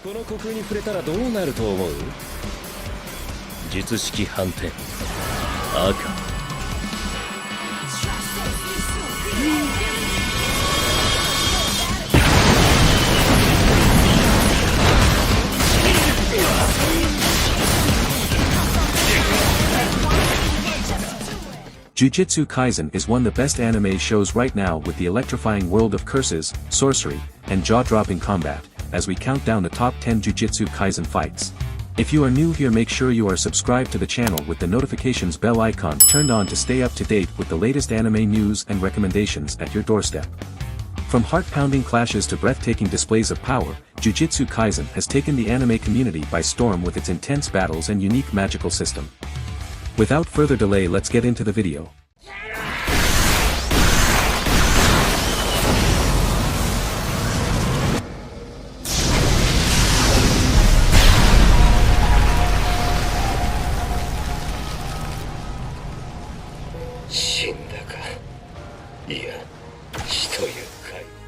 この虚空に触れたらどうなると思う？術式反転赤。Jujutsu Kaisen is one of the best anime shows right now with the electrifying world of curses, sorcery, and jaw-dropping combat, as we count down the top 10 Jujutsu Kaisen fights. If you are new here, make sure you are subscribed to the channel with the notifications bell icon turned on to stay up to date with the latest anime news and recommendations at your doorstep. From heart-pounding clashes to breathtaking displays of power, Jujutsu Kaisen has taken the anime community by storm with its intense battles and unique magical system. Without further delay, let's get into the video.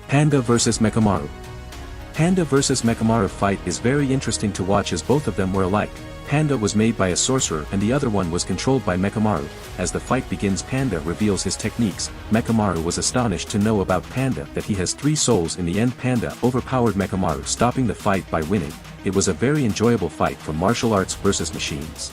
Panda vs Mechamaru. Panda vs Mechamaru fight is very interesting to watch as both of them were alike. Panda was made by a sorcerer and the other one was controlled by Mechamaru. As the fight begins, Panda reveals his techniques. Mechamaru was astonished to know about Panda that he has 3 souls. In the end, Panda overpowered Mechamaru, stopping the fight by winning. It was a very enjoyable fight for martial arts versus machines.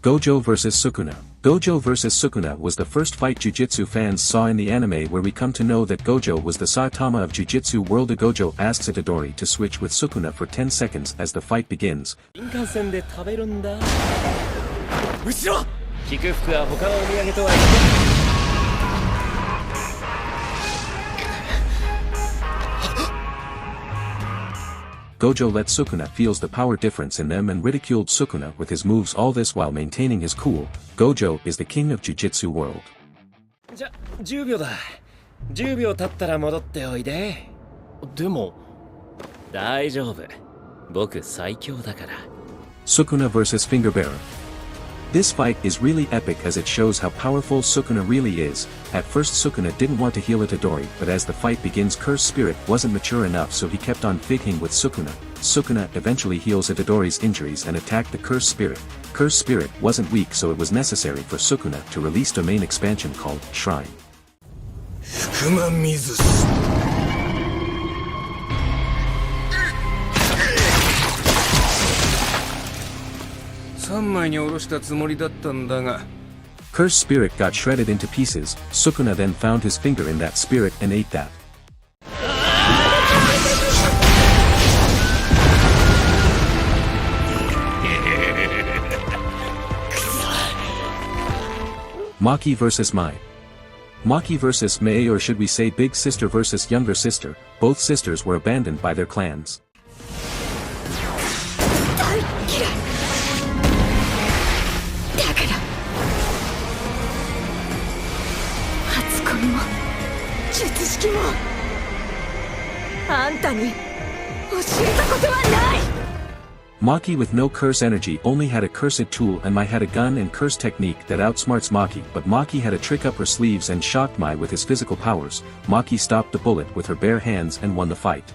Gojo vs Sukuna. Gojo vs Sukuna was the first fight Jujutsu fans saw in the anime, where we come to know that Gojo was the Saitama of Jujutsu world. Gojo asks Itadori to switch with Sukuna for 10 seconds as the fight begins. Gojo let Sukuna feels the power difference in them and ridiculed Sukuna with his moves, all this while maintaining his cool. Gojo is the king of Jujutsu world. 10秒だ。10秒経ったら戻っておいで。でも大丈夫。僕最強だから。Sukuna vs Finger Bearer. This fight is really epic as it shows how powerful Sukuna really is. At first Sukuna didn't want to heal Itadori, but as the fight begins, Curse Spirit wasn't mature enough, so he kept on fighting with Sukuna. Sukuna eventually heals Itadori's injuries and attacked the Curse Spirit. Curse Spirit wasn't weak, so it was necessary for Sukuna to release domain expansion called Shrine. 3枚に下ろしたつもりだったんだが。 Curse Spirit got shredded into pieces. Sukuna then found his finger in that spirit and ate that. Maki vs Mai. Maki vs Mei, or should we say big sister versus younger sister. Both sisters were abandoned by their clans. Maki with no curse energy only had a cursed tool, and Mai had a gun and curse technique that outsmarts Maki, but Maki had a trick up her sleeves and shocked Mai with his physical powers. Maki stopped the bullet with her bare hands and won the fight.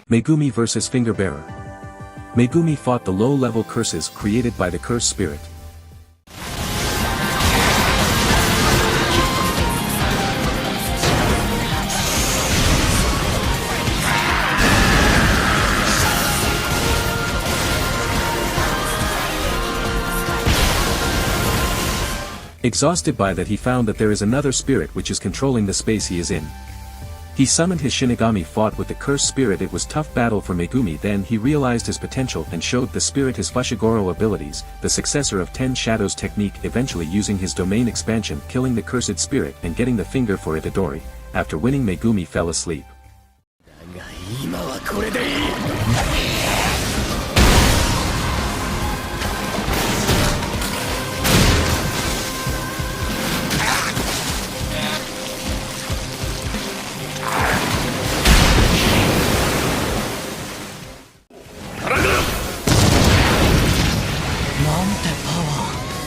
Megumi vs Finger Bearer. Megumi fought the low-level curses created by the Curse Spirit. Exhausted by that, he found that there is another spirit which is controlling the space he is in. He summoned his Shinigami, fought with the cursed spirit. It was tough battle for Megumi. Then he realized his potential and showed the spirit his Fushiguro abilities, the successor of Ten Shadows technique, eventually using his domain expansion, killing the cursed spirit and getting the finger for Itadori. After winning, Megumi fell asleep. 今はこれでいい。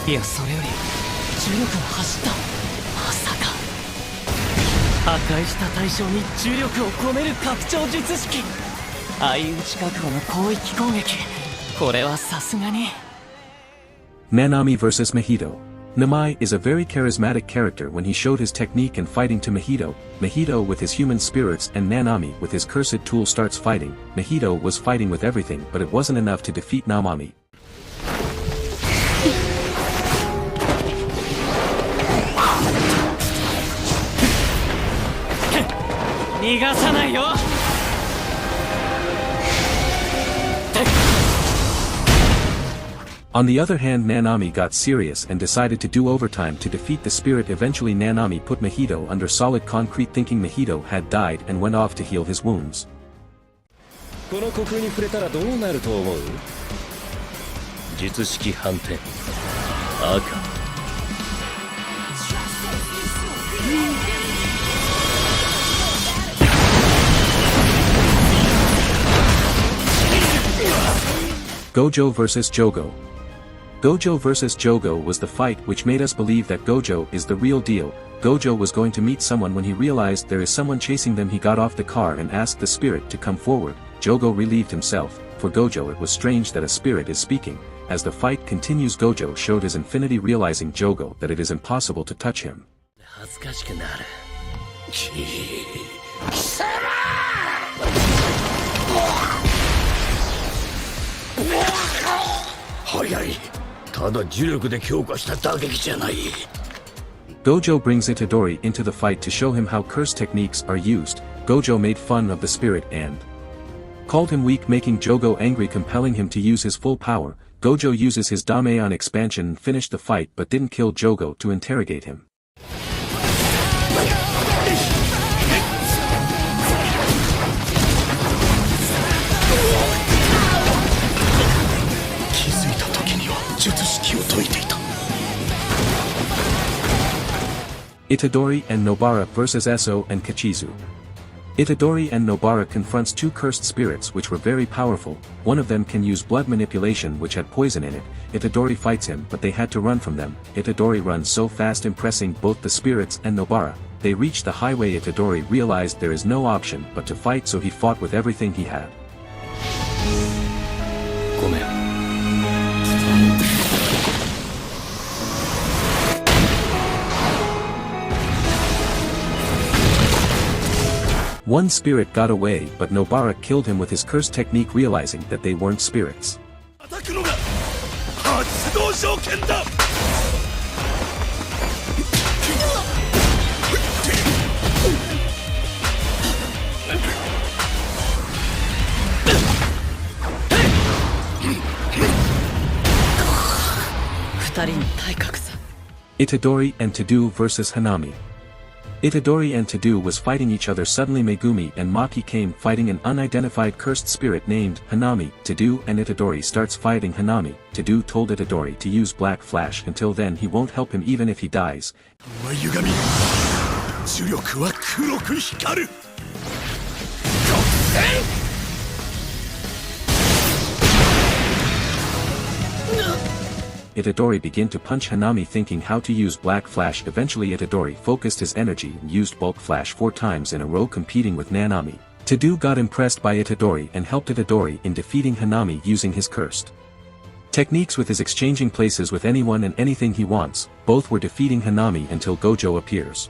いや、それより重力が走った。まさか破壊した対象に重力を込める拡張術式。相打ち覚悟の広域攻撃。これはさすがに。 Nanami vs Mahito. Namai is a very charismatic character. When he showed his technique in fighting to Mahito, Mahito with his human spirits and Nanami with his cursed tool starts fighting. Mahito was fighting with everything, but it wasn't enough to defeat Namami. 逃がさないよ。 On the other hand, Nanami got serious and decided to do overtime to defeat the spirit. Eventually Nanami put Mahito under solid concrete, thinking Mahito had died, and went off to heal his wounds. この虚空に触れたらどうなると思う？術式反転赤。 Gojo vs Jogo. Gojo vs Jogo was the fight which made us believe that Gojo is the real deal. Gojo was going to meet someone. When he realized there is someone chasing them, he got off the car and asked the spirit to come forward. Jogo relieved himself. For Gojo it was strange that a spirit is speaking. As the fight continues, Gojo showed his infinity, realizing Jogo that it is impossible to touch him. 恥ずかしくなる。貴様！ 早い。ただ呪力で強化した打撃じゃない。 Gojo brings Itadori into the fight to show him how curse techniques are used. Gojo made fun of the spirit and called him weak, making Jogo angry, compelling him to use his full power. Gojo uses his Dameon expansion and finished the fight, but didn't kill Jogo to interrogate him. Itadori and Nobara vs Eso and Kachizu. Itadori and Nobara confronts two cursed spirits which were very powerful. One of them can use blood manipulation which had poison in it. Itadori fights him, but they had to run from them. Itadori runs so fast, impressing both the spirits and Nobara. They reach the highway. Itadori realized there is no option but to fight, so he fought with everything he had. ごめん。 One spirit got away, but Nobara killed him with his curse technique, realizing that they weren't spirits. Itadori and Tadu vs Hanami. Itadori and Tadu was fighting each other. Suddenly Megumi and Maki came, fighting an unidentified cursed spirit named Hanami. Tadu and Itadori starts fighting Hanami. Tadu told Itadori to use Black Flash. Until then he won't help him even if he dies. Itadori began to punch Hanami, thinking how to use Black Flash. Eventually Itadori focused his energy and used Bulk Flash 4 times in a row, competing with Nanami. Tadu got impressed by Itadori and helped Itadori in defeating Hanami using his cursed techniques with his exchanging places with anyone and anything he wants. Both were defeating Hanami until Gojo appears.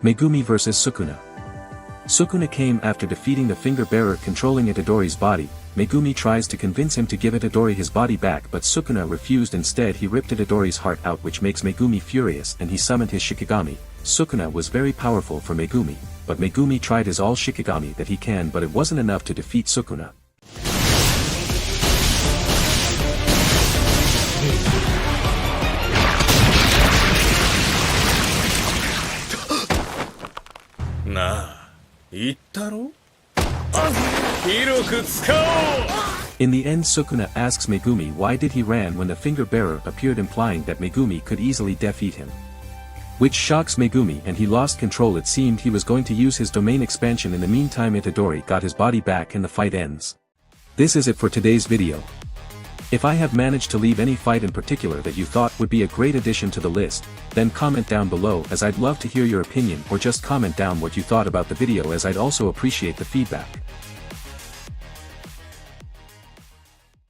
Megumi vs Sukuna. Sukuna came after defeating the finger bearer controlling Itadori's body. Megumi tries to convince him to give Itadori his body back, but Sukuna refused. Instead he ripped Itadori's heart out, which makes Megumi furious, and he summoned his Shikigami. Sukuna was very powerful for Megumi, but Megumi tried his all Shikigami that he can, but it wasn't enough to defeat Sukuna. In the end, Sukuna asks Megumi why did he ran when the finger bearer appeared, implying that Megumi could easily defeat him. Which shocks Megumi and he lost control. It seemed he was going to use his domain expansion. In the meantime, Itadori got his body back and the fight ends. This is it for today's video. If I have managed to leave any fight in particular that you thought would be a great addition to the list, then comment down below, as I'd love to hear your opinion, or just comment down what you thought about the video, as I'd also appreciate the feedback.